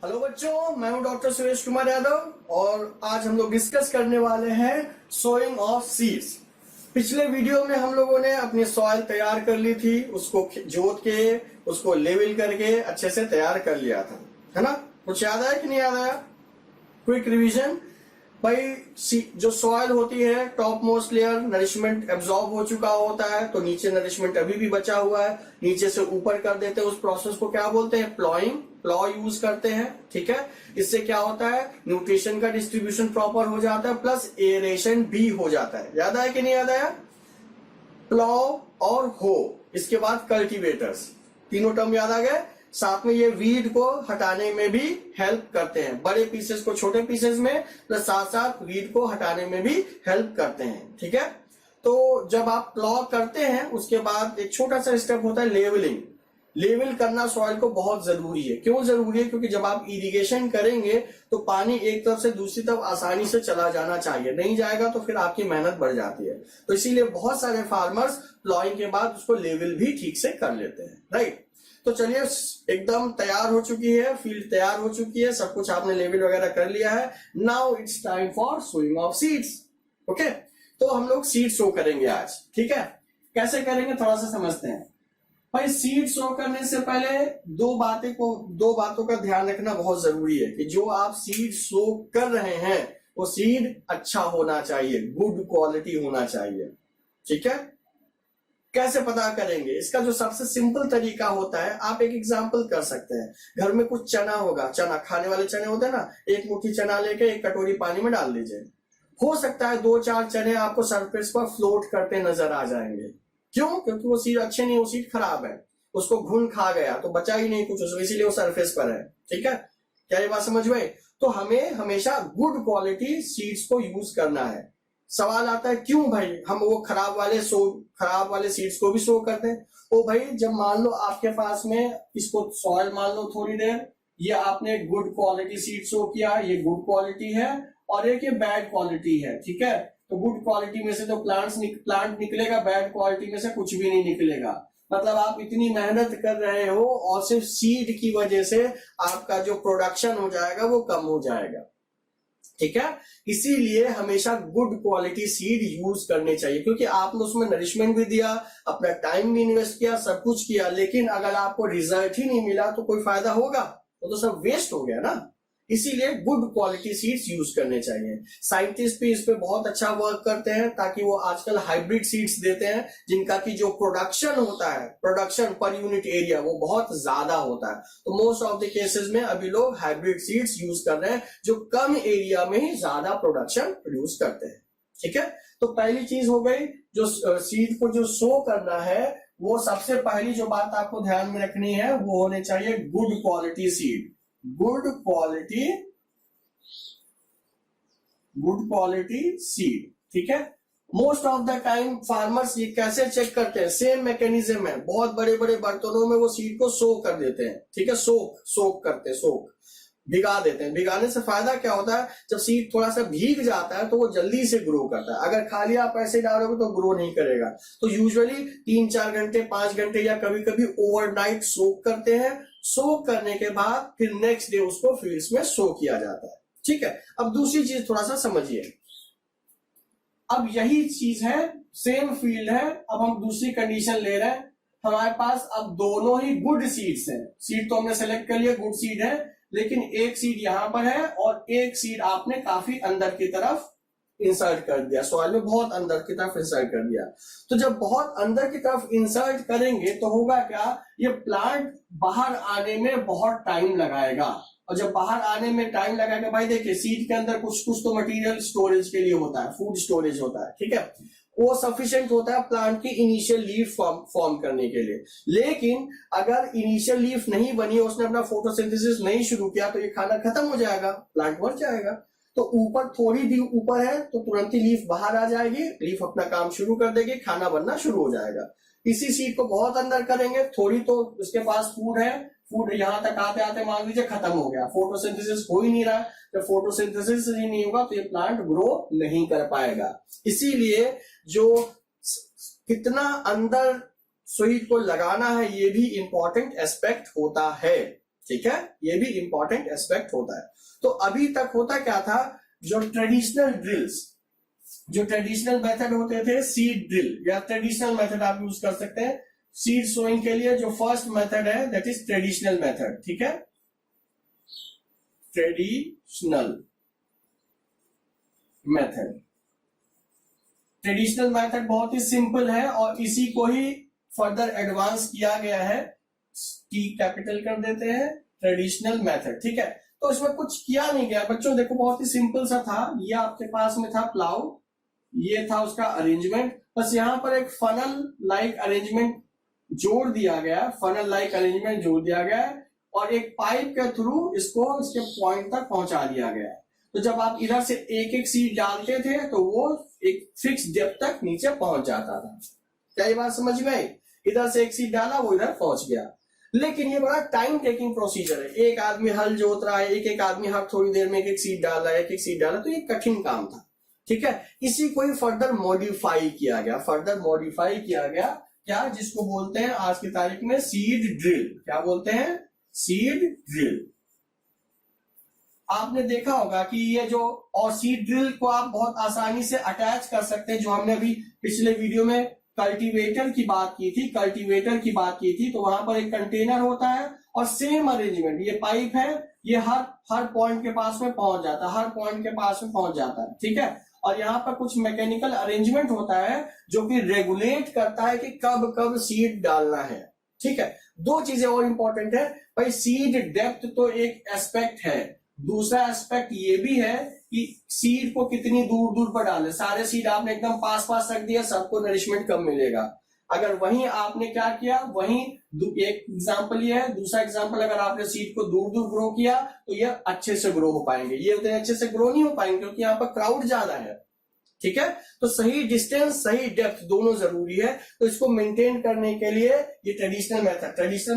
Hello बच्चों, मैं हूं डॉक्टर सुरेश कुमार यादव और आज हम लोग डिस्कस करने वाले हैं सोइंग ऑफ सीड्स। पिछले वीडियो में हम लोगों ने अपनी सॉइल तैयार कर ली थी, उसको जोत के उसको लेवल करके अच्छे से तैयार कर लिया था, है ना। कुछ याद आया कि नहीं याद आया? क्विक रिवीजन भाई, जो सॉइल होती है top most layer, nourishment absorb हो चुका होता है तो नीचे नरिशमेंट अभी भी बचा हुआ है, नीचे से ऊपर कर देते हैं। उस प्रोसेस को क्या बोलते हैं? प्लॉइंग। प्लॉ यूज करते हैं, ठीक है। इससे क्या होता है? न्यूट्रिशन का डिस्ट्रीब्यूशन प्रॉपर हो जाता है, प्लस एरेशन भी हो जाता है। याद आया कि नहीं याद आया? प्लॉ और हो, इसके बाद कल्टीवेटर्स, तीनों टर्म याद आ गए। साथ में ये वीड को हटाने में भी हेल्प करते हैं, बड़े पीसेस को छोटे पीसेस में, प्लस साथ साथ वीड को हटाने में भी हेल्प करते हैं, ठीक है। तो जब आप प्लॉ करते हैं उसके बाद एक छोटा सा स्टेप होता है लेवलिंग। लेवल करना सॉइल को बहुत जरूरी है। क्यों जरूरी है? क्योंकि जब आप इरिगेशन करेंगे तो पानी एक तरफ से दूसरी तरफ आसानी से चला जाना चाहिए, नहीं जाएगा तो फिर आपकी मेहनत बढ़ जाती है। तो इसीलिए बहुत सारे फार्मर्स प्लॉइंग के बाद उसको लेवल भी ठीक से कर लेते हैं, राइट। तो चलिए, एकदम तैयार हो चुकी है, फील्ड तैयार हो चुकी है, सब कुछ आपने लेवल वगैरह कर लिया है। Now it's time for sowing of seeds. Okay, तो हम लोग सीड सो करेंगे आज, ठीक है। कैसे करेंगे थोड़ा सा समझते हैं। भाई, सीड सो करने से पहले दो बातों का ध्यान रखना बहुत जरूरी है कि जो आप सीड सो कर रहे हैं वो सीड अच्छा होना चाहिए, गुड क्वालिटी होना चाहिए, ठीक है। कैसे पता करेंगे? इसका जो सबसे सिंपल तरीका होता है, आप एक एग्जांपल कर सकते हैं। घर में कुछ चना होगा, चना खाने वाले चने होते हैं ना, एक मुट्ठी चना लेके एक कटोरी पानी में डाल दीजिए। हो सकता है 2-4 चने आपको सरफेस पर फ्लोट करते नजर आ जाएंगे। क्यों? क्योंकि वो सीड अच्छे नहीं, वो सीड खराब है, उसको घुन खा गया तो बचा ही नहीं कुछ, इसीलिए वो सरफेस पर है, ठीक है। क्या ये बात समझ में? तो हमें हमेशा गुड क्वालिटी सीड्स को यूज करना है। सवाल आता है क्यों भाई हम वो खराब वाले सीड्स को भी सो करते हैं? ओ भाई, जब मान लो आपके पास में इसको सॉइल मान लो थोड़ी देर, ये आपने गुड क्वालिटी सीड सो किया, ये गुड क्वालिटी है, और एक ये बैड क्वालिटी है, ठीक है। तो गुड क्वालिटी में से तो प्लांट निकलेगा, बैड क्वालिटी में से कुछ भी नहीं निकलेगा। मतलब आप इतनी मेहनत कर रहे हो और सिर्फ सीड की वजह से आपका जो प्रोडक्शन हो जाएगा वो कम हो जाएगा, ठीक है। इसीलिए हमेशा गुड क्वालिटी सीड यूज करने चाहिए, क्योंकि आपने उसमें नरिशमेंट भी दिया, अपना टाइम भी इन्वेस्ट किया, सब कुछ किया, लेकिन अगर आपको रिजल्ट ही नहीं मिला तो कोई फायदा होगा? वो तो सब वेस्ट हो गया ना। इसीलिए गुड क्वालिटी सीड्स यूज करने चाहिए। साइंटिस्ट भी इस पे बहुत अच्छा वर्क करते हैं, ताकि वो आजकल हाइब्रिड सीड्स देते हैं जिनका की जो प्रोडक्शन होता है, प्रोडक्शन पर यूनिट एरिया, वो बहुत ज्यादा होता है। तो मोस्ट ऑफ द केसेस में अभी लोग हाइब्रिड सीड्स यूज कर रहे हैं जो कम एरिया में ही ज्यादा प्रोडक्शन प्रोड्यूस करते हैं, ठीक है। तो पहली चीज हो गई, जो सीड को जो सो करना है, वो सबसे पहली जो बात आपको ध्यान में रखनी है वो होने चाहिए good quality seed. Good quality seed, ठीक है। Most of the time farmers ये कैसे चेक करते हैं? सेम मैकेनिज्म है, बहुत बड़े बड़े बर्तनों में वो सीड को सोक कर देते हैं, ठीक है। सोक भिगा देते हैं। भिगाने से फायदा क्या होता है? जब सीड थोड़ा सा भीग जाता है तो वो जल्दी से ग्रो करता है। अगर खाली आप ऐसे डालोगे तो ग्रो नहीं करेगा। तो यूजुअली 3-4 घंटे, 5 घंटे या कभी कभी ओवरनाइट सोक करते हैं। सोक करने के बाद फिर नेक्स्ट डे उसको फील्ड्स में सो किया जाता है, ठीक है। अब दूसरी चीज थोड़ा सा समझिए। अब यही चीज है, सेम फील्ड है, अब हम दूसरी कंडीशन ले रहे हैं। हमारे पास अब दोनों ही गुड सीड्स हैं। सीड तो हमने सेलेक्ट कर लिया, गुड सीड है, लेकिन एक सीड यहां पर है और एक सीड आपने काफी अंदर की तरफ इंसर्ट कर दिया, सॉइल में बहुत अंदर की तरफ इंसर्ट कर दिया। तो जब बहुत अंदर की तरफ इंसर्ट करेंगे तो होगा क्या? ये प्लांट बाहर आने में बहुत टाइम लगाएगा, और जब बाहर आने में टाइम लगाएगा, भाई देखिए सीड के अंदर कुछ तो मटेरियल स्टोरेज के लिए होता है, फूड स्टोरेज होता है, ठीक है। वो सफिशिएंट होता है प्लांट की इनिशियल लीफ फॉर्म करने के लिए। लेकिन अगर इनिशियल लीफ नहीं बनी, उसने अपना फोटोसिंथेसिस नहीं शुरू किया, तो ये खाना खत्म हो जाएगा, प्लांट मर जाएगा। तो ऊपर थोड़ी दी ऊपर है तो तुरंत ही लीफ बाहर आ जाएगी, लीफ अपना काम शुरू कर देगी, खाना बनना शुरू हो जाएगा। इसी सीड को बहुत अंदर करेंगे, थोड़ी तो उसके पास फूड है, फूड यहां तक आते आते मान लीजिए खत्म हो गया, फोटोसिंथेसिस हो ही नहीं रहा। जब फोटोसिंथेसिस ही नहीं होगा तो ये प्लांट ग्रो नहीं कर पाएगा। इसीलिए जो कितना अंदर सीड को लगाना है ये भी इंपॉर्टेंट एस्पेक्ट होता है, ठीक है, ये भी इंपॉर्टेंट एस्पेक्ट होता है। तो अभी तक होता क्या था, जो ट्रेडिशनल मेथड होते थे, सीड ड्रिल या ट्रेडिशनल मेथड आप यूज कर सकते हैं सीड सोइंग के लिए। जो फर्स्ट मेथड है दैट इज ट्रेडिशनल मेथड, ठीक है, ट्रेडिशनल मेथड बहुत ही सिंपल है और इसी को ही फर्दर एडवांस किया गया है, टी कैपिटल कर देते हैं, ट्रेडिशनल मेथड, ठीक है। तो इसमें कुछ किया नहीं गया बच्चों, देखो बहुत ही सिंपल सा था। ये आपके पास में था प्लाउ, ये था उसका अरेंजमेंट, बस यहां पर एक फनल लाइक अरेंजमेंट जोड़ दिया गया और एक पाइप के थ्रू इसको इसके पॉइंट तक पहुंचा दिया गया है। तो जब आप इधर से एक एक सीड डालते थे तो वो एक फिक्स डेप्थ तक नीचे पहुंच जाता था। क्या ये बात समझ में आई? इधर से एक सीड डाला, वो इधर पहुंच गया। लेकिन ये बड़ा टाइम टेकिंग प्रोसीजर है, एक आदमी हल जोत रहा है, एक आदमी हर थोड़ी देर में एक सीड डाल रहा है, तो ये कठिन काम था, ठीक है। इसी को ही फर्दर मॉडिफाई किया गया, क्या, जिसको बोलते हैं आज की तारीख में सीड ड्रिल। क्या बोलते हैं? Seed drill. आपने देखा होगा कि ये जो, और सीड ड्रिल को आप बहुत आसानी से अटैच कर सकते हैं, जो हमने अभी पिछले वीडियो में कल्टीवेटर की बात की थी, तो वहां पर एक कंटेनर होता है और सेम अरेंजमेंट, ये पाइप है, ये हर पॉइंट के पास में पहुंच जाता है, ठीक है। और यहाँ पर कुछ मैकेनिकल अरेंजमेंट होता है जो कि रेगुलेट करता है कि कब सीड डालना है, ठीक है। दो चीजें और इंपॉर्टेंट है भाई, सीड डेप्थ तो एक एस्पेक्ट है, दूसरा एस्पेक्ट ये भी है कि सीड को कितनी दूर पर डालें। सारे सीड आपने एकदम पास रख दिया, सबको नरिशमेंट कम मिलेगा। अगर वहीं आपने क्या किया, वहीं एक एग्जांपल ये है, दूसरा एग्जांपल अगर आपने सीड को दूर ग्रो किया तो ये अच्छे से ग्रो हो पाएंगे, ये उतने अच्छे से ग्रो नहीं हो पाएंगे क्योंकि यहाँ पर क्राउड ज्यादा है, ठीक है। तो सही डिस्टेंस, सही डेप्थ दोनों जरूरी है। तो इसको मेंटेन करने के लिए ये ट्रेडिशनल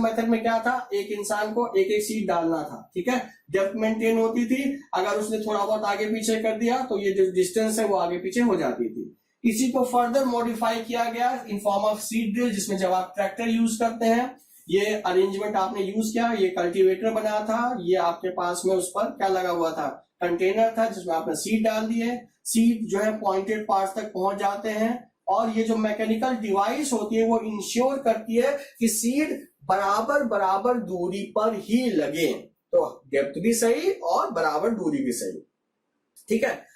मेथड में क्या था, एक इंसान को एक सीड डालना था, ठीक है, डेप्थ मेंटेन होती थी। अगर उसने थोड़ा बहुत आगे पीछे कर दिया तो ये जो डिस्टेंस है वो आगे पीछे हो जाती थी। इसी को फर्दर मॉडिफाई किया गया in form of seed drill, जिसमें जब आप ट्रैक्टर यूज करते हैं, ये अरेंजमेंट आपने यूज किया, ये कल्टीवेटर बना था, ये आपके पास में उस पर क्या लगा हुआ था, कंटेनर था जिसमें आपने सीड डाल दिए, सीड जो है पॉइंटेड पार्ट तक पहुंच जाते हैं और ये जो मैकेनिकल डिवाइस होती है वो इंश्योर करती है कि सीड बराबर दूरी पर ही लगे, तो डेप्थ भी सही और बराबर दूरी भी सही, ठीक है।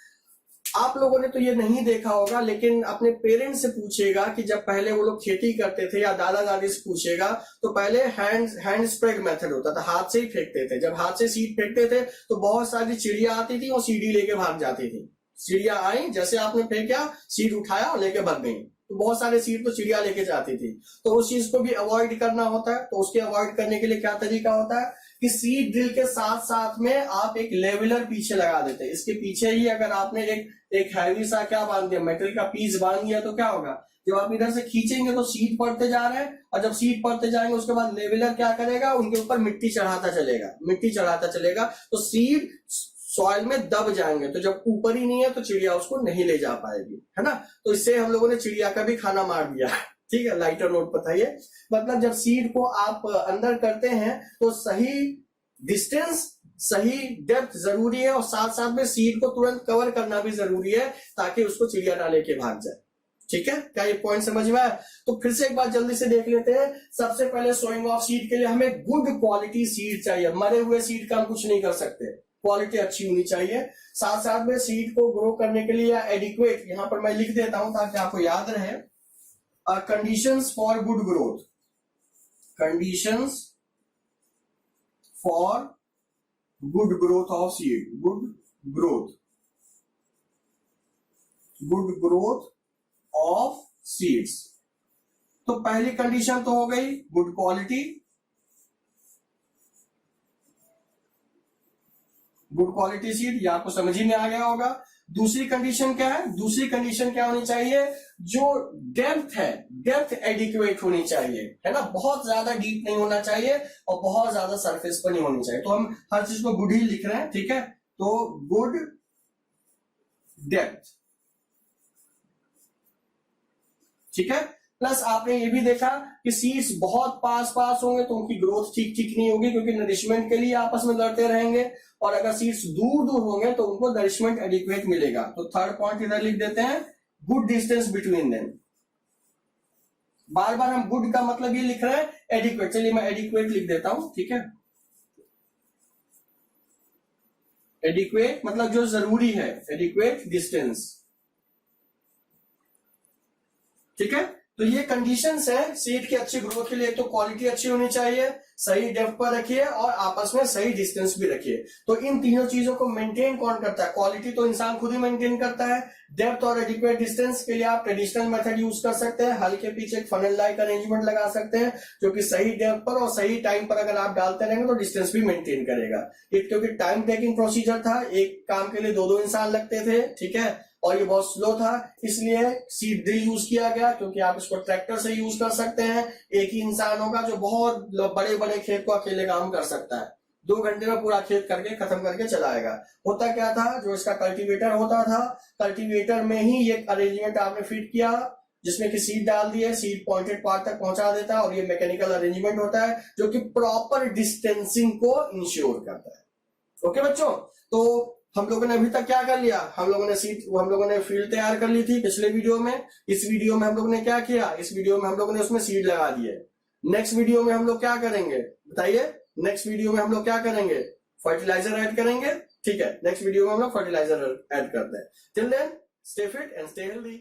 आप लोगों ने तो ये नहीं देखा होगा, लेकिन अपने पेरेंट्स से पूछेगा कि जब पहले वो लोग खेती करते थे या दादा दादी से पूछेगा तो पहले हैंड स्प्रेड मेथड होता था, हाथ से ही फेंकते थे। जब हाथ से सीड फेंकते थे तो बहुत सारी चिड़िया आती थी और सीडी लेके भाग जाती थी। चिड़िया आई, जैसे आपने फेंका, सीड उठाया और लेके भाग गई, तो बहुत सारे सीड तो चिड़िया लेके जाती थी। तो उस चीज को भी अवॉइड करना होता है। तो उसके अवॉइड करने के लिए क्या तरीका होता है कि सीड ड्रिल के साथ साथ में आप एक लेवलर पीछे लगा देते हैं। इसके पीछे ही अगर आपने एक हैवी सा क्या बांध दिया, मेटल का पीस बांध दिया, तो क्या होगा, जब आप इधर से खींचेंगे तो सीड पड़ते जा रहे हैं, और जब सीड पड़ते जाएंगे उसके बाद लेवलर क्या करेगा, उनके ऊपर मिट्टी चढ़ाता चलेगा, तो सीड सॉइल में दब जाएंगे। तो जब ऊपर ही नहीं है तो चिड़िया उसको नहीं ले जा पाएगी, है ना। तो इससे हम लोगों ने चिड़िया का भी खाना मार दिया, ठीक है। लाइटर नोट बताइए, मतलब जब सीड को आप अंदर करते हैं तो सही डिस्टेंस, सही डेप्थ जरूरी है और साथ साथ में सीड को तुरंत कवर करना भी जरूरी है ताकि उसको चिड़िया ना लेके भाग जाए, ठीक है। क्या ये पॉइंट समझ में आया? तो फिर से एक बार जल्दी से देख लेते हैं। सबसे पहले सोइंग ऑफ सीड के लिए हमें गुड क्वालिटी सीड चाहिए। मरे हुए सीड का हम कुछ नहीं कर सकते, क्वालिटी अच्छी होनी चाहिए। साथ साथ में सीड को ग्रो करने के लिए एडिक्वेट, यहां पर मैं लिख देता हूं ताकि आपको याद रहे, conditions for good growth, conditions for good growth of seed, good growth of seeds. तो पहली कंडीशन तो हो गई गुड क्वालिटी, सीड, ये आपको समझ ही में आ गया होगा। दूसरी कंडीशन क्या है? दूसरी कंडीशन क्या होनी चाहिए? जो डेप्थ है, डेप्थ एडिक्वेट होनी चाहिए, है ना। बहुत ज्यादा डीप नहीं होना चाहिए और बहुत ज्यादा सरफेस पर नहीं होनी चाहिए। तो हम हर चीज को गुड ही लिख रहे हैं, ठीक है। तो गुड डेप्थ, ठीक है। प्लस आपने ये भी देखा कि सीड्स बहुत पास पास होंगे तो उनकी ग्रोथ ठीक ठीक नहीं होगी, क्योंकि नरिशमेंट के लिए आपस में लड़ते रहेंगे, और अगर सीड्स दूर दूर होंगे तो उनको नरिशमेंट एडिक्वेट मिलेगा। तो थर्ड पॉइंट इधर लिख देते हैं, गुड डिस्टेंस बिटवीन देम। बार बार हम गुड का मतलब ये लिख रहे हैं, एडिक्वेट, चलिए मैं एडिक्वेट लिख देता हूं, ठीक है। एडिक्वेट मतलब जो जरूरी है, एडिक्वेट डिस्टेंस, ठीक है। तो ये कंडीशंस है सीड की अच्छी ग्रोथ के लिए। तो क्वालिटी अच्छी होनी चाहिए, सही डेप्थ पर रखिए और आपस में सही डिस्टेंस भी रखिए। तो इन तीनों चीजों को मेंटेन कौन करता है? क्वालिटी तो इंसान खुद ही मेंटेन करता है। डेप्थ और एडिक्वेट डिस्टेंस के लिए आप ट्रेडिशनल मेथड यूज कर सकते हैं, हल के पीछे एक फनल लाइक अरेंजमेंट लगा सकते हैं, जो कि सही डेप्थ पर और सही टाइम पर अगर आप डालते रहेंगे तो डिस्टेंस भी मेंटेन करेगा। क्योंकि टाइम टेकिंग प्रोसीजर था, एक काम के लिए 2-2 इंसान लगते थे, ठीक है, और ये बहुत स्लो था, इसलिए सीड ड्रिल यूज किया गया, क्योंकि आप इसको ट्रैक्टर से यूज कर सकते हैं। एक ही इंसान होगा जो बहुत बड़े बड़े खेत को अकेले काम कर सकता है, 2 घंटे में पूरा खेत करके खत्म करके चलाएगा। होता क्या था, जो इसका कल्टीवेटर होता था, कल्टीवेटर में ही ये अरेंजमेंट आपने फिट किया, जिसमें कि सीड डाल दिए, सीड पॉइंटेड पार्ट तक पहुंचा देता है, और ये मैकेनिकल अरेंजमेंट होता है जो कि प्रॉपर डिस्टेंसिंग को इंश्योर करता है। ओके बच्चों, तो हम लोगों ने अभी तक क्या कर लिया, हम लोगों ने फील्ड तैयार कर ली थी पिछले वीडियो में। इस वीडियो में हम लोगों ने क्या किया, इस वीडियो में हम लोगों ने उसमें सीड लगा दिए। नेक्स्ट वीडियो में हम लोग क्या करेंगे बताइए? नेक्स्ट वीडियो में हम लोग क्या करेंगे? फर्टिलाइजर ऐड करेंगे, ठीक है। नेक्स्ट वीडियो में हम लोग फर्टिलाइजर ऐड करते हैं। Till then stay fit and stay healthy.